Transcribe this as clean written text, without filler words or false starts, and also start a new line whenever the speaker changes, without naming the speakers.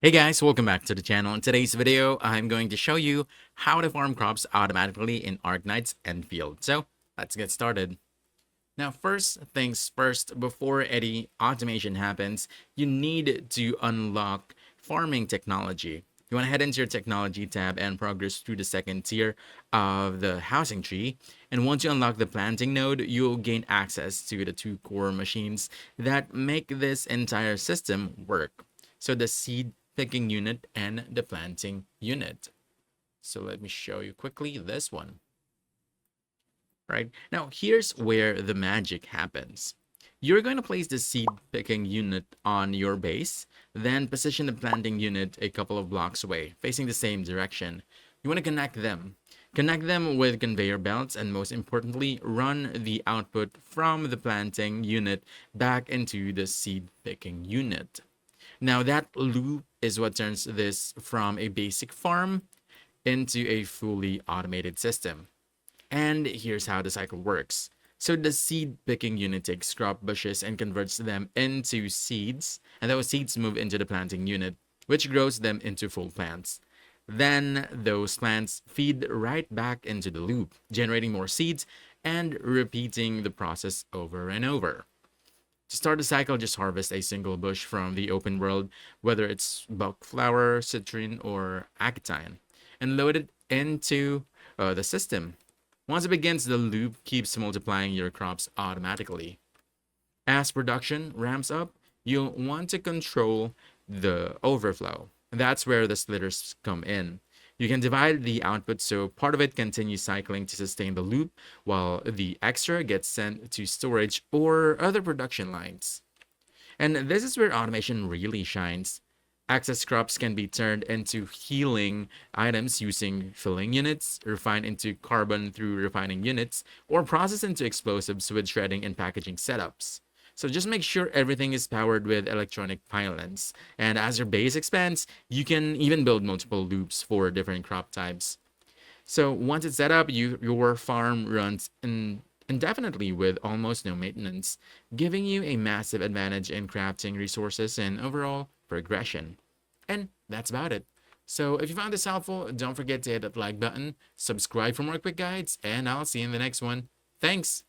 Hey guys, welcome back to the channel. In today's video, I'm going to show you how to farm crops automatically in Arknights Endfield. So let's get started. Now, first things first, before any automation happens, you need to unlock farming technology. You want to head into your technology tab and progress through the second tier of the housing tree. And once you unlock the planting node, you'll gain access to the two core machines that make this entire system work. So the seed picking unit and the planting unit. So let me show you quickly this one. Right now, here's where the magic happens. You're going to place the seed picking unit on your base, then position the planting unit a couple of blocks away, facing the same direction. You want to connect them. Connect them with conveyor belts, and most importantly, run the output from the planting unit back into the seed picking unit. Now, that loop is what turns this from a basic farm into a fully automated system. And here's how the cycle works. So the seed picking unit takes crop bushes and converts them into seeds, and those seeds move into the planting unit, which grows them into full plants. Then those plants feed right back into the loop, generating more seeds and repeating the process over and over. To start the cycle, just harvest a single bush from the open world, whether it's buck flower, citrine, or acetine, and load it into the system. Once it begins, the loop keeps multiplying your crops automatically. As production ramps up, you'll want to control the overflow. That's where the splitters come in. You can divide the output so part of it continues cycling to sustain the loop, while the extra gets sent to storage or other production lines. And this is where automation really shines. Excess crops can be turned into healing items using filling units, refined into carbon through refining units, or processed into explosives with shredding and packaging setups. So just make sure everything is powered with electronic pylons. And as your base expands, you can even build multiple loops for different crop types. So once it's set up, your farm runs indefinitely with almost no maintenance, giving you a massive advantage in crafting resources and overall progression. And that's about it. So if you found this helpful, don't forget to hit that like button, subscribe for more quick guides, and I'll see you in the next one. Thanks!